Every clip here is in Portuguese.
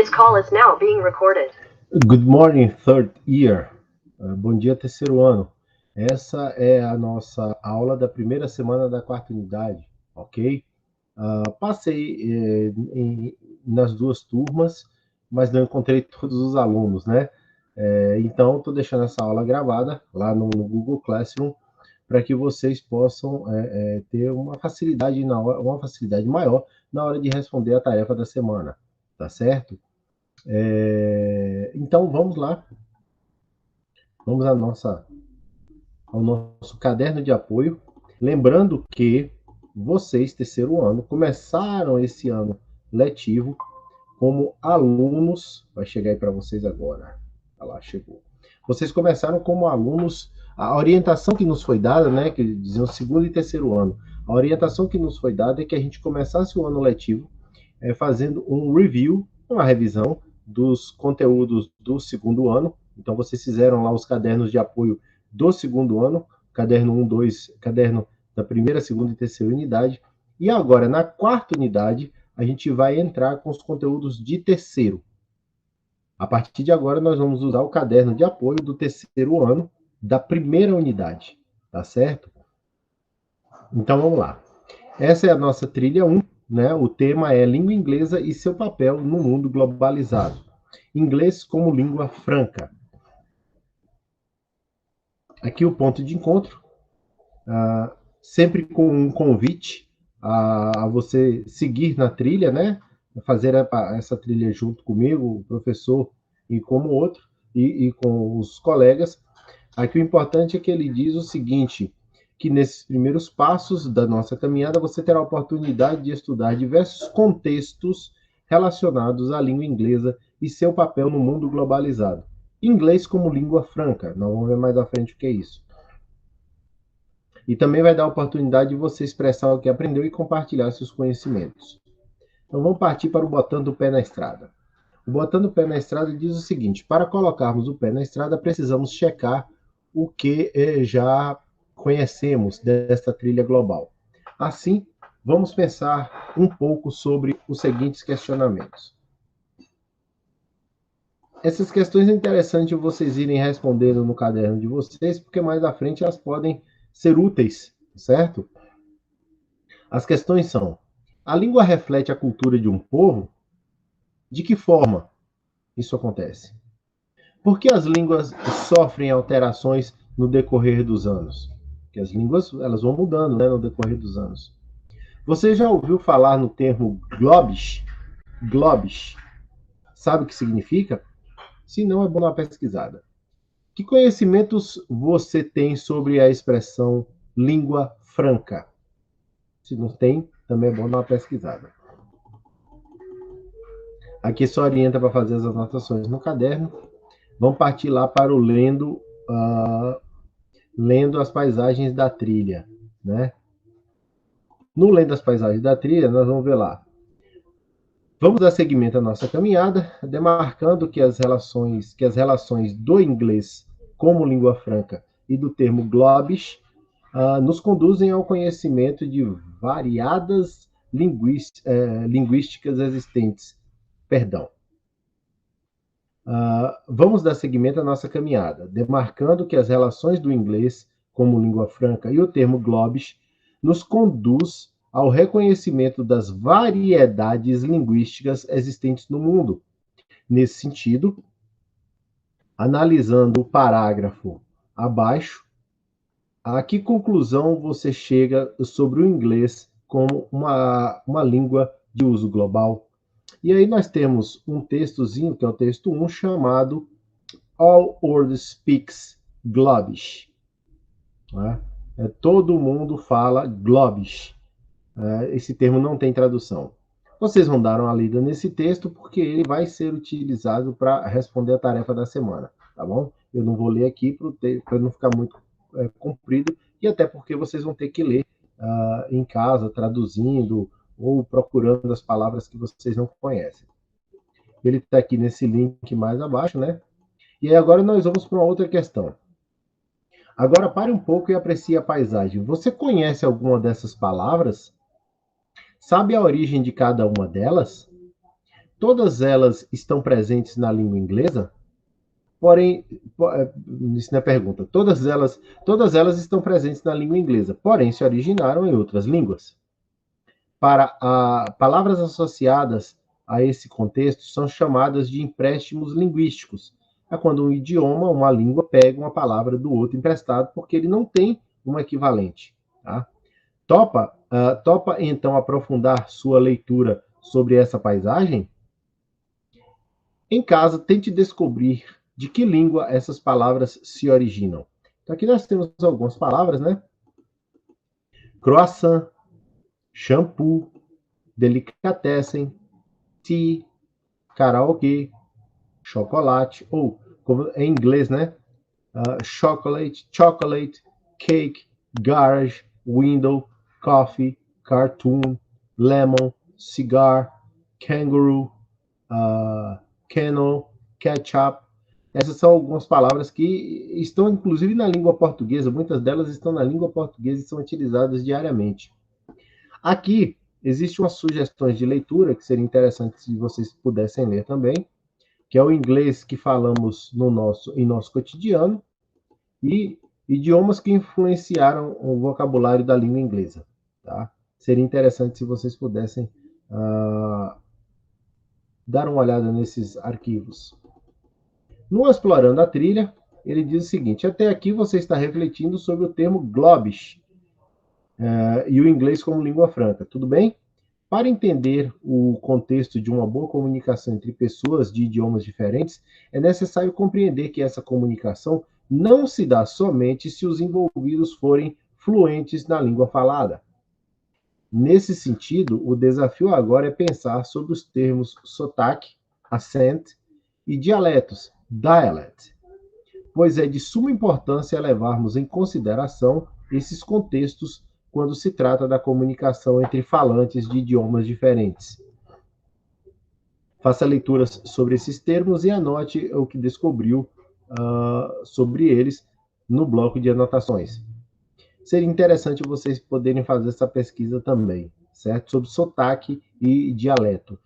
This call is now being recorded. Good morning, third year. Bom dia, terceiro ano. Essa é a nossa aula da primeira semana da quarta unidade, ok? Passei nas duas turmas, mas não encontrei todos os alunos, né? Então, estou deixando essa aula gravada lá no Google Classroom para que vocês possam ter uma facilidade maior na hora de responder a tarefa da semana, tá certo? Então, vamos lá. Vamos ao nosso caderno de apoio. Lembrando que vocês, terceiro ano, começaram esse ano letivo como alunos. Vai chegar aí para vocês agora. Olha lá, chegou. Vocês começaram como alunos. A orientação que nos foi dada, né, que diziam segundo e terceiro ano, a orientação que nos foi dada é que a gente começasse o ano letivo fazendo um review, uma revisão dos conteúdos do segundo ano. Então, vocês fizeram lá os cadernos de apoio do segundo ano, caderno 1, 2, caderno da primeira, segunda e terceira unidade. E agora, na quarta unidade, a gente vai entrar com os conteúdos de terceiro. A partir de agora, nós vamos usar o caderno de apoio do terceiro ano da primeira unidade, tá certo? Então, vamos lá. Essa é a nossa trilha 1, né? O tema é língua inglesa e seu papel no mundo globalizado. Inglês como língua franca. Aqui o ponto de encontro, sempre com um convite a você seguir na trilha, né? Fazer essa trilha junto comigo, o professor e como outro, e com os colegas. Aqui o importante é que ele diz o seguinte, que nesses primeiros passos da nossa caminhada você terá a oportunidade de estudar diversos contextos relacionados à língua inglesa e seu papel no mundo globalizado. Inglês como língua franca, nós vamos ver mais à frente o que é isso. E também vai dar a oportunidade de você expressar o que aprendeu e compartilhar seus conhecimentos. Então vamos partir para o Botando o Pé na Estrada. O Botando o Pé na Estrada diz o seguinte, para colocarmos o pé na estrada precisamos checar o que já conhecemos desta trilha global. Assim, vamos pensar um pouco sobre os seguintes questionamentos. Essas questões é interessante vocês irem respondendo no caderno de vocês, porque mais à frente elas podem ser úteis, certo? As questões são: a língua reflete a cultura de um povo? De que forma isso acontece? Por que as línguas sofrem alterações no decorrer dos anos? Porque as línguas elas vão mudando, né, no decorrer dos anos. Você já ouviu falar no termo globis? Globis. Sabe o que significa? Se não, é bom dar uma pesquisada. Que conhecimentos você tem sobre a expressão língua franca? Se não tem, também é bom dar uma pesquisada. Aqui só orienta para fazer as anotações no caderno. Vamos partir lá para o lendo as paisagens da trilha, né? No Lendo as Paisagens da Trilha, nós vamos ver lá. Vamos dar seguimento à nossa caminhada, demarcando que as relações do inglês como língua franca e do termo globis nos conduzem ao conhecimento de variadas linguísticas existentes. Vamos dar seguimento à nossa caminhada, demarcando que as relações do inglês como língua franca e o termo globis nos conduz ao reconhecimento das variedades linguísticas existentes no mundo. Nesse sentido, analisando o parágrafo abaixo, a que conclusão você chega sobre o inglês como uma língua de uso global? E aí nós temos um textozinho, que é o texto 1, chamado All World Speaks Globis. Todo mundo fala globis. Esse termo não tem tradução. Vocês vão dar uma lida nesse texto, porque ele vai ser utilizado para responder a tarefa da semana, tá bom? Eu não vou ler aqui para não ficar muito comprido, e até porque vocês vão ter que ler em casa, traduzindo, ou procurando as palavras que vocês não conhecem. Ele está aqui nesse link mais abaixo, né? E aí agora nós vamos para uma outra questão. Agora pare um pouco e aprecie a paisagem. Você conhece alguma dessas palavras? Sabe a origem de cada uma delas? todas elas estão presentes na língua inglesa? Porém, isso não é pergunta. Todas elas estão presentes na língua inglesa, porém se originaram em outras línguas. Palavras associadas a esse contexto são chamadas de empréstimos linguísticos. É quando um idioma, uma língua, pega uma palavra do outro emprestado porque ele não tem um equivalente. Tá? Topa então aprofundar sua leitura sobre essa paisagem? Em casa, tente descobrir de que língua essas palavras se originam. Então, aqui nós temos algumas palavras, né? Croissant, shampoo, delicatessen, tea, karaokê, chocolate, ou, como em inglês, né? Chocolate, cake, garage, window, coffee, cartoon, lemon, cigar, kangaroo, kennel, ketchup. Essas são algumas palavras que estão, inclusive, na língua portuguesa. Muitas delas estão na língua portuguesa e são utilizadas diariamente. Aqui, existem umas sugestões de leitura que seria interessante se vocês pudessem ler também, que é o inglês que falamos em nosso cotidiano e idiomas que influenciaram o vocabulário da língua inglesa. Tá? Seria interessante se vocês pudessem dar uma olhada nesses arquivos. No Explorando a Trilha, ele diz o seguinte: até aqui você está refletindo sobre o termo globish e o inglês como língua franca, tudo bem? Para entender o contexto de uma boa comunicação entre pessoas de idiomas diferentes, é necessário compreender que essa comunicação não se dá somente se os envolvidos forem fluentes na língua falada. Nesse sentido, o desafio agora é pensar sobre os termos sotaque, accent e dialetos, dialect, pois é de suma importância levarmos em consideração esses contextos quando se trata da comunicação entre falantes de idiomas diferentes. Faça leituras sobre esses termos e anote o que descobriu sobre eles no bloco de anotações. Seria interessante vocês poderem fazer essa pesquisa também, certo? Sobre sotaque e dialeto.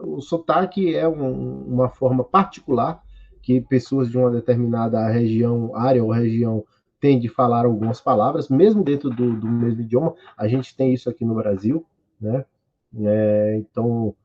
O sotaque é uma forma particular que pessoas de uma determinada região, área ou região têm de falar algumas palavras, mesmo dentro do mesmo idioma. A gente tem isso aqui no Brasil, né? Então,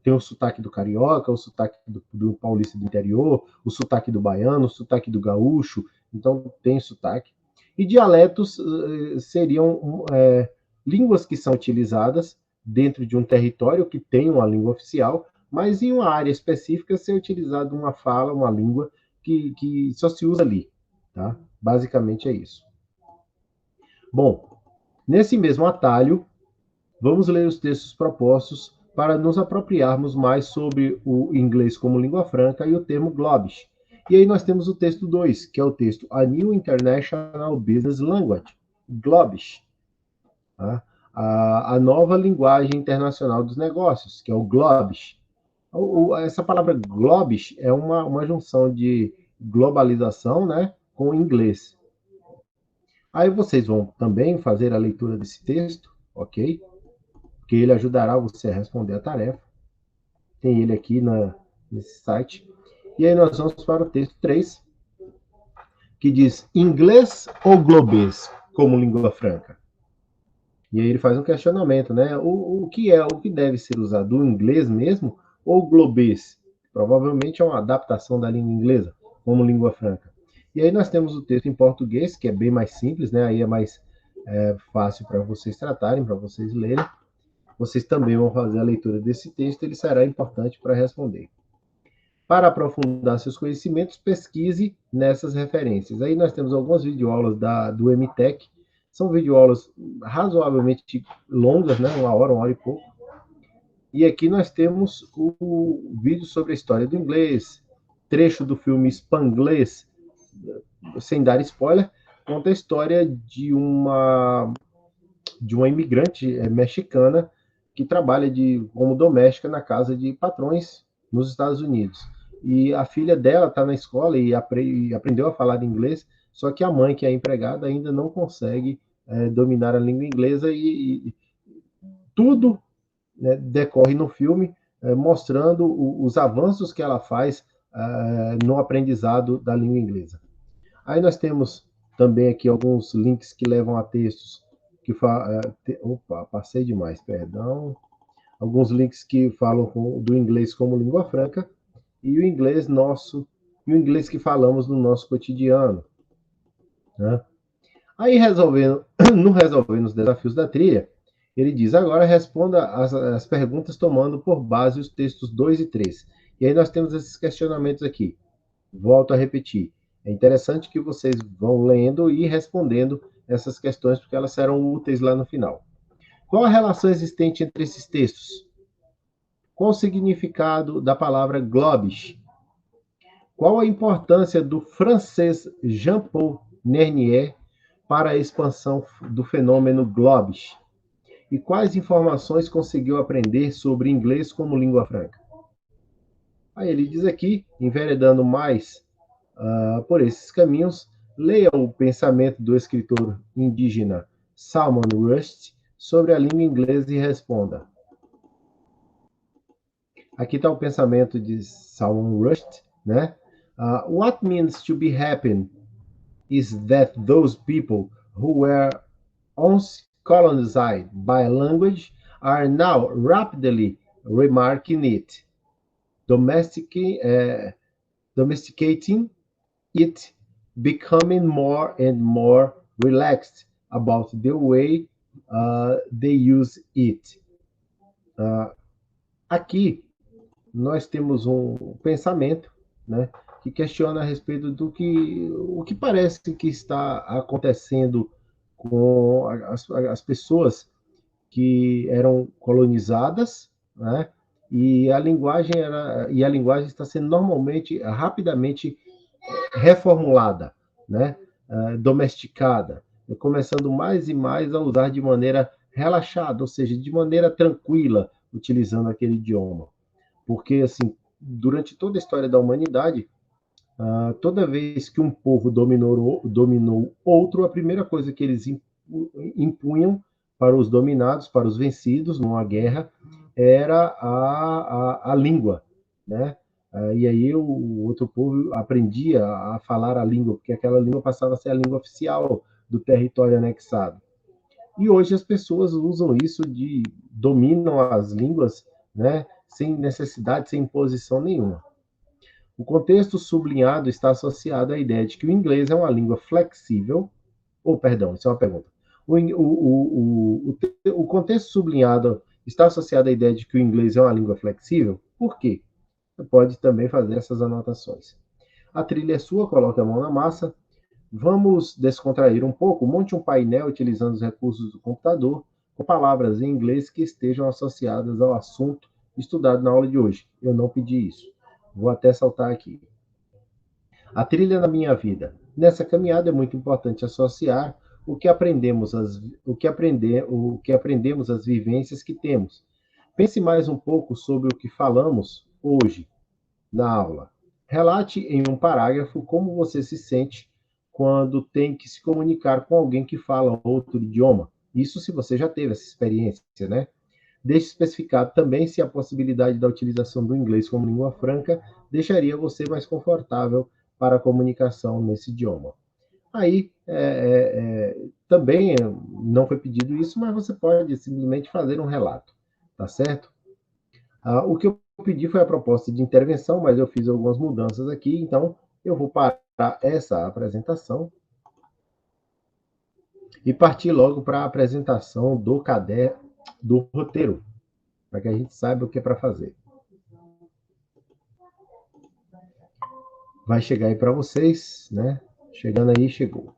tem o sotaque do carioca, o sotaque do paulista do interior, o sotaque do baiano, o sotaque do gaúcho. Então, tem sotaque. E dialetos seriam línguas que são utilizadas dentro de um território que tem uma língua oficial, mas em uma área específica ser utilizada uma fala, uma língua que só se usa ali. Tá? Basicamente é isso. Bom, nesse mesmo atalho, vamos ler os textos propostos para nos apropriarmos mais sobre o inglês como língua franca e o termo globish. E aí nós temos o texto 2, que é o texto A New International Business Language, globish. Tá? A nova linguagem internacional dos negócios, que é o globish. Essa palavra globish é uma junção de globalização, né, com inglês. Aí vocês vão também fazer a leitura desse texto, ok? Porque ele ajudará você a responder a tarefa. Tem ele aqui nesse site. E aí nós vamos para o texto 3, que diz inglês ou globês como língua franca? E aí ele faz um questionamento, né? O que deve ser usado? O inglês mesmo ou o globês? Provavelmente é uma adaptação da língua inglesa como língua franca. E aí nós temos o texto em português, que é bem mais simples, né? Aí é mais fácil para vocês tratarem, para vocês lerem. Vocês também vão fazer a leitura desse texto, ele será importante para responder. Para aprofundar seus conhecimentos, pesquise nessas referências. Aí nós temos algumas videoaulas do MTech, são videoaulas razoavelmente longas, né? Uma hora e pouco. E aqui nós temos o vídeo sobre a história do inglês, trecho do filme Spanglês, sem dar spoiler, conta a história de uma imigrante mexicana que trabalha como doméstica na casa de patrões nos Estados Unidos. E a filha dela está na escola e aprendeu a falar inglês, só que a mãe, que é empregada, ainda não consegue dominar a língua inglesa e tudo né, decorre no filme, mostrando os avanços que ela faz no aprendizado da língua inglesa. Aí nós temos também aqui alguns links que levam a textos que opa, passei demais, perdão. Alguns links que falam do inglês como língua franca e o inglês nosso, e o inglês que falamos no nosso cotidiano, né? Aí no resolvendo os desafios da trilha, ele diz: agora responda as perguntas tomando por base os textos 2 e 3. E aí nós temos esses questionamentos aqui. Volto a repetir. É interessante que vocês vão lendo e respondendo essas questões, porque elas serão úteis lá no final. Qual a relação existente entre esses textos? Qual o significado da palavra globes? Qual a importância do francês Jean-Paul Nernier para a expansão do fenômeno globes? E quais informações conseguiu aprender sobre inglês como língua franca? Aí ele diz aqui, enveredando mais por esses caminhos, leia o pensamento do escritor indígena Salman Rushdie sobre a língua inglesa e responda. Aqui está o pensamento de Salman Rushdie, né? What means to be happy is that those people who were once colonized by language are now rapidly remarking it, domesticating it, becoming more and more relaxed about the way they use it. Aqui nós temos um pensamento, né, que questiona a respeito do que o que parece que está acontecendo com as pessoas que eram colonizadas, né, e a linguagem está sendo normalmente rapidamente reformulada, né, domesticada, começando mais e mais a usar de maneira relaxada, ou seja, de maneira tranquila, utilizando aquele idioma. Porque, assim, durante toda a história da humanidade, toda vez que um povo dominou outro, a primeira coisa que eles impunham para os dominados, para os vencidos numa guerra, era a língua, né? E aí o outro povo aprendia a falar a língua, porque aquela língua passava a ser a língua oficial do território anexado. E hoje as pessoas usam isso dominam as línguas, né, sem necessidade, sem imposição nenhuma. O contexto sublinhado está associado à ideia de que o inglês é uma língua flexível, perdão, isso é uma pergunta. O contexto sublinhado está associado à ideia de que o inglês é uma língua flexível? Por quê? Você pode também fazer essas anotações. A trilha é sua, coloque a mão na massa. Vamos descontrair um pouco. Monte um painel utilizando os recursos do computador com palavras em inglês que estejam associadas ao assunto estudado na aula de hoje. Eu não pedi isso. Vou até saltar aqui. A trilha na minha vida. Nessa caminhada é muito importante associar o que aprendemos, as vivências que temos. Pense mais um pouco sobre o que falamos hoje na aula. Relate em um parágrafo como você se sente quando tem que se comunicar com alguém que fala outro idioma. Isso se você já teve essa experiência, né? Deixe especificado também se a possibilidade da utilização do inglês como língua franca deixaria você mais confortável para a comunicação nesse idioma. Aí, também não foi pedido isso, mas você pode simplesmente fazer um relato, tá certo? O que eu pedi foi a proposta de intervenção, mas eu fiz algumas mudanças aqui, então eu vou parar essa apresentação e partir logo para a apresentação do caderno, do roteiro, para que a gente saiba o que é para fazer. Vai chegar aí para vocês, né? Chegando aí, chegou.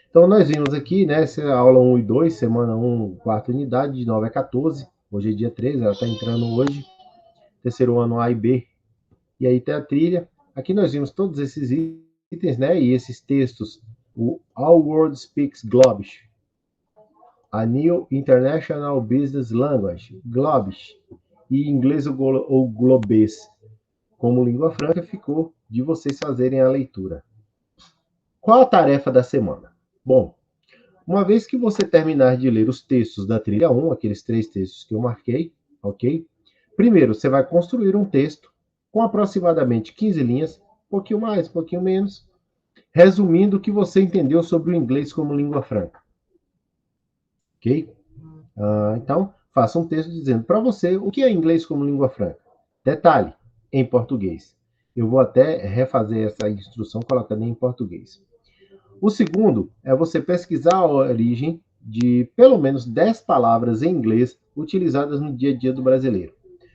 Então, nós vimos aqui, né, essa aula 1 e 2, semana 1, quarta unidade, de 9 a 14. Hoje é dia 13, ela está entrando hoje. Terceiro ano A e B. E aí tem a trilha. Aqui nós vimos todos esses itens, né, e esses textos. O All World Speaks Globes. A New International Business Language, Globes. E inglês ou globês como língua franca, ficou de vocês fazerem a leitura. Qual a tarefa da semana? Bom, uma vez que você terminar de ler os textos da trilha 1, aqueles 3 textos que eu marquei, ok? Primeiro, você vai construir um texto com aproximadamente 15 linhas, um pouquinho mais, um pouquinho menos, resumindo o que você entendeu sobre o inglês como língua franca, ok? Então, faça um texto dizendo para você o que é inglês como língua franca. Detalhe, em português. Eu vou até refazer essa instrução colocando em português. O segundo é você pesquisar a origem de pelo menos 10 palavras em inglês utilizadas no dia a dia do brasileiro.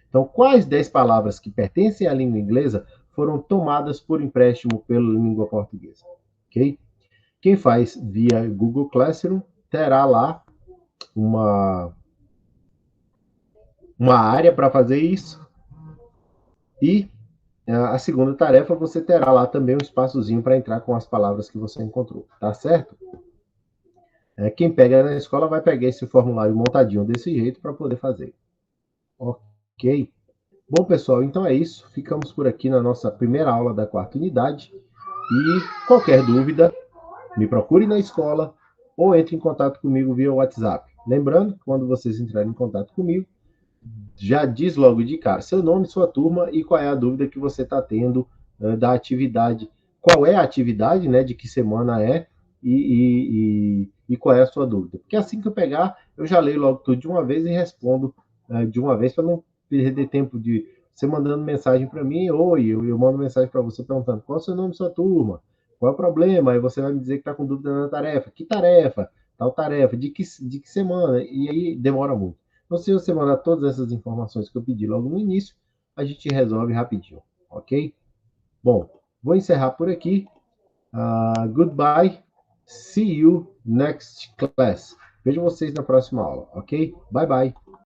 Então, quais 10 palavras que pertencem à língua inglesa foram tomadas por empréstimo pela língua portuguesa? Ok? Quem faz via Google Classroom terá lá uma, uma área para fazer isso. E a segunda tarefa, você terá lá também um espaçozinho para entrar com as palavras que você encontrou. Tá certo? Quem pega na escola vai pegar esse formulário montadinho desse jeito para poder fazer. Ok? Bom, pessoal, então é isso. Ficamos por aqui na nossa primeira aula da quarta unidade. E qualquer dúvida, me procure na escola ou entre em contato comigo via WhatsApp. Lembrando que quando vocês entrarem em contato comigo, já diz logo de cara seu nome, sua turma e qual é a dúvida que você está tendo da atividade. Qual é a atividade, né? De que semana é e qual é a sua dúvida. Porque assim que eu pegar, eu já leio logo tudo de uma vez e respondo de uma vez para não perder tempo de você mandando mensagem para mim, oi, eu mando mensagem para você perguntando qual é o seu nome, sua turma, qual é o problema, aí você vai me dizer que está com dúvida na tarefa, que tarefa, tal tarefa, de que semana, e aí demora muito. Então, se você mandar todas essas informações que eu pedi logo no início, a gente resolve rapidinho, ok? Bom, vou encerrar por aqui. Goodbye. See you next class. Vejo vocês na próxima aula, ok? Bye, bye.